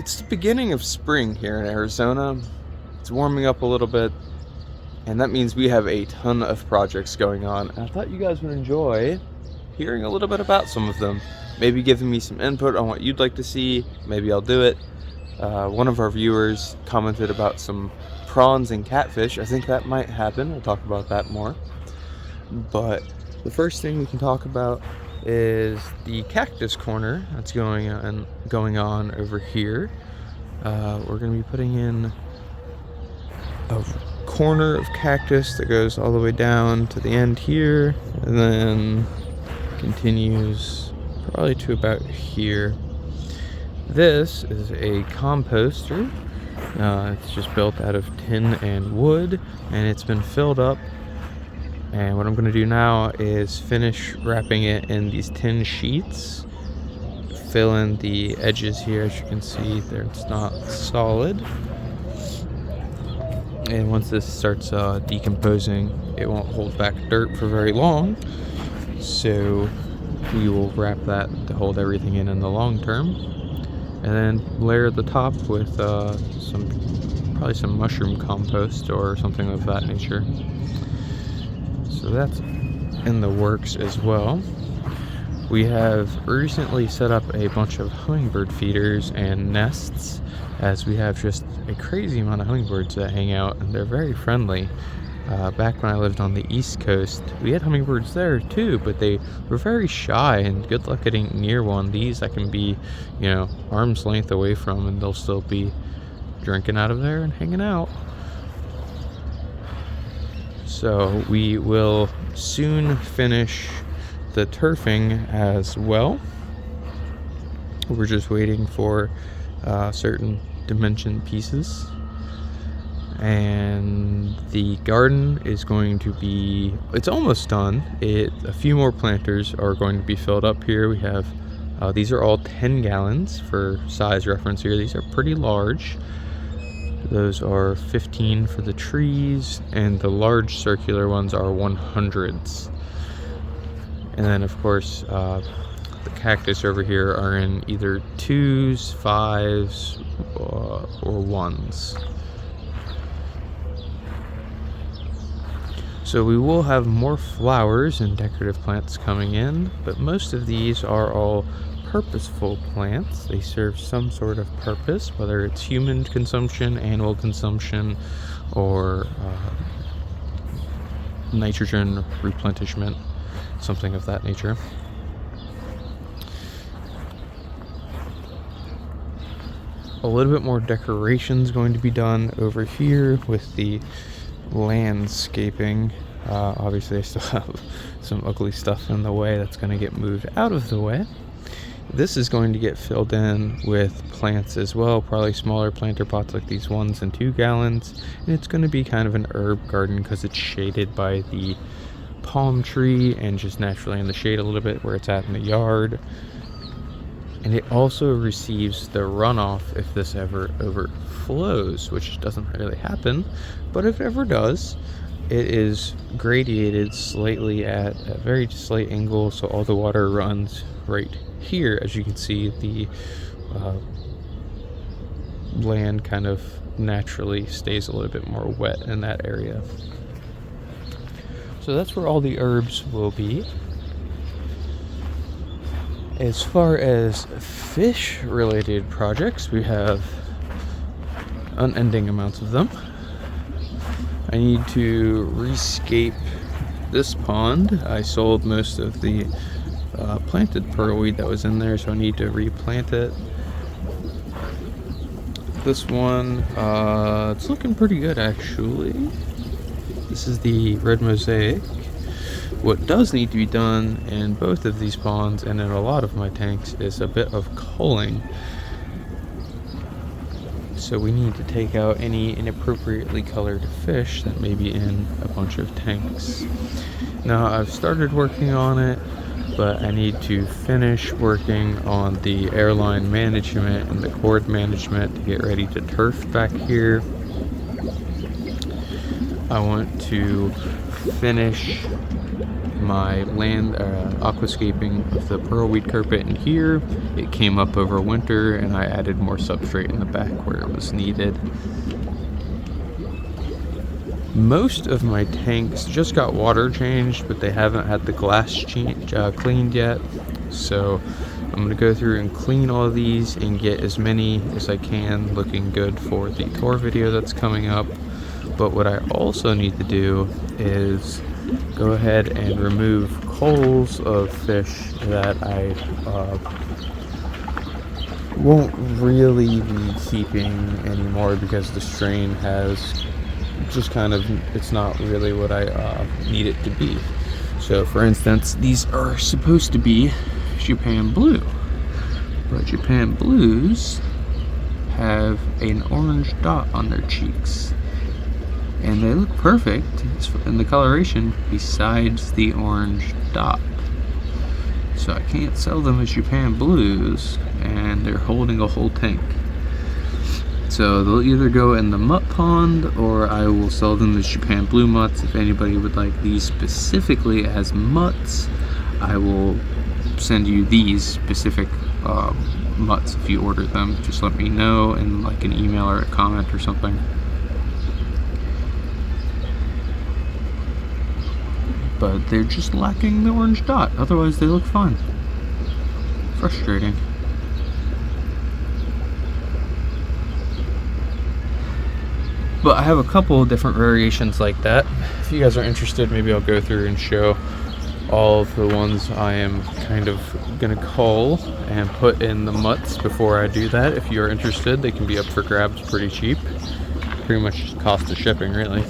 It's the beginning of spring here in Arizona. It's warming up a little bit, and that means we have a ton of projects going on. And I thought you guys would enjoy hearing a little bit about some of them. Maybe giving me some input on what you'd like to see. Maybe I'll do it. One of our viewers commented about some prawns and catfish. I think that might happen. We'll talk about that more. But the first thing we can talk about is the cactus corner that's going on over here. We're going to be putting in a corner of cactus that goes all the way down to the end here, and then continues probably to about here. This is a composter. It's just built out of tin and wood, and it's been filled up. And what I'm going to do now is finish wrapping it in these tin sheets. Fill in the edges here. As you can see, it's not solid. And once this starts decomposing, it won't hold back dirt for very long. So we will wrap that to hold everything in the long term. And then layer the top with probably some mushroom compost or something of that nature. So that's in the works as well. We have recently set up a bunch of hummingbird feeders and nests, as we have just a crazy amount of hummingbirds that hang out, and they're very friendly. Back when I lived on the East Coast, we had hummingbirds there too, but they were very shy, and good luck getting near one. These I can be, arm's length away from, and they'll still be drinking out of there and hanging out. So we will soon finish the turfing as well. We're just waiting for certain dimension pieces. And the garden is going to be, it's almost done. A few more planters are going to be filled up here. We have, these are all 10 gallons for size reference here. These are pretty large. Those are 15 for the trees, and the large circular ones are 100s. And then of course, the cactus over here are in either 2s, 5s, or 1s. So we will have more flowers and decorative plants coming in, but most of these are all purposeful plants. They serve some sort of purpose, whether it's human consumption, animal consumption, or nitrogen replenishment, something of that nature. A little bit more decoration is going to be done over here with the landscaping. Obviously I still have some ugly stuff in the way that's going to get moved out of the way. This is going to get filled in with plants as well, probably smaller planter pots like these 1s and 2 gallons. And it's going to be kind of an herb garden because it's shaded by the palm tree and just naturally in the shade a little bit where it's at in the yard. And it also receives the runoff if this ever overflows, which doesn't really happen, but if it ever does, it is gradiated slightly at a very slight angle, so all the water runs right here. As you can see, the land kind of naturally stays a little bit more wet in that area. So that's where all the herbs will be. As far as fish related projects, we have unending amounts of them. I need to rescape this pond. I sold most of the planted pearlweed that was in there, so I need to replant it. This one, it's looking pretty good actually. This is the red mosaic. What does need to be done in both of these ponds and in a lot of my tanks is a bit of culling. So we need to take out any inappropriately colored fish that may be in a bunch of tanks. Now I've started working on it, but I need to finish working on the airline management and the cord management to get ready to turf back here. I want to finish my land aquascaping with the pearlweed carpet in here. It came up over winter, and I added more substrate in the back where it was needed. Most of my tanks just got water changed, but they haven't had the glass cleaned yet. So I'm going to go through and clean all of these and get as many as I can looking good for the tour video that's coming up. But what I also need to do is go ahead and remove culls of fish that I won't really be keeping anymore because the strain has just kind of, it's not really what I need it to be. So for instance, these are supposed to be Japan Blue, but Japan Blues have an orange dot on their cheeks, and they look perfect in the coloration besides the orange dot. So I can't sell them as Japan Blues, and they're holding a whole tank. So they'll either go in the mutt pond, or I will sell them as Japan Blue mutts. If anybody would like these specifically as mutts, I will send you these specific mutts if you order them. Just let me know in like an email or a comment or something. But they're just lacking the orange dot, otherwise they look fine. Frustrating. But I have a couple of different variations like that. If you guys are interested, maybe I'll go through and show all of the ones I am kind of gonna cull and put in the mutts before I do that. If you're interested, they can be up for grabs pretty cheap. Pretty much just cost of shipping, really.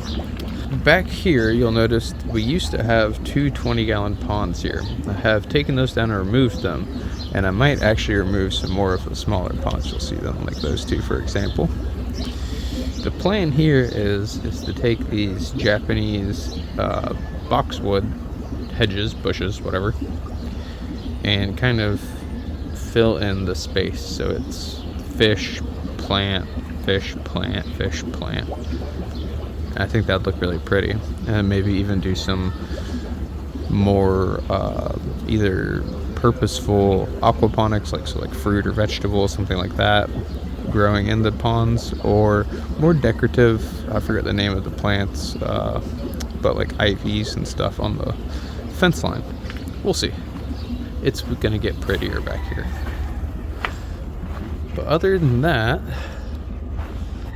Back here, you'll notice we used to have two 20-gallon ponds here. I have taken those down and removed them, and I might actually remove some more of the smaller ponds. You'll see them, like those two, for example. The plan here is to take these Japanese boxwood hedges, bushes, whatever, and kind of fill in the space. So it's fish, plant, fish, plant, fish, plant. I think that'd look really pretty. And maybe even do some more either purposeful aquaponics, like fruit or vegetables, something like that, growing in the ponds, or more decorative, I forget the name of the plants, but like ivies and stuff on the fence line. We'll see. It's gonna get prettier back here. But other than that,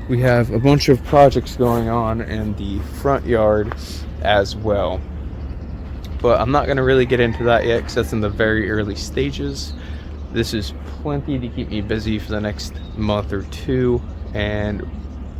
we have a bunch of projects going on in the front yard as well. But I'm not gonna really get into that yet because that's in the very early stages. This is plenty to keep me busy for the next month or two, and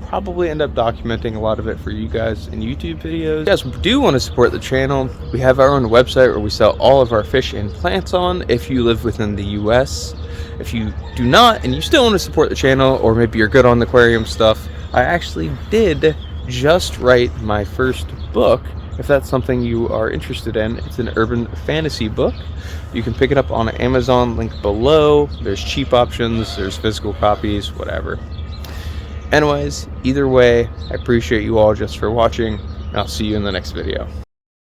probably end up documenting a lot of it for you guys in YouTube videos. If you guys do want to support the channel, we have our own website where we sell all of our fish and plants on if you live within the US. If you do not and you still want to support the channel, or maybe you're good on the aquarium stuff, I actually did just write my first book. If that's something you are interested in, it's an urban fantasy book. You can pick it up on Amazon, link below. There's cheap options, there's physical copies, whatever. Anyways, either way, I appreciate you all just for watching, and I'll see you in the next video.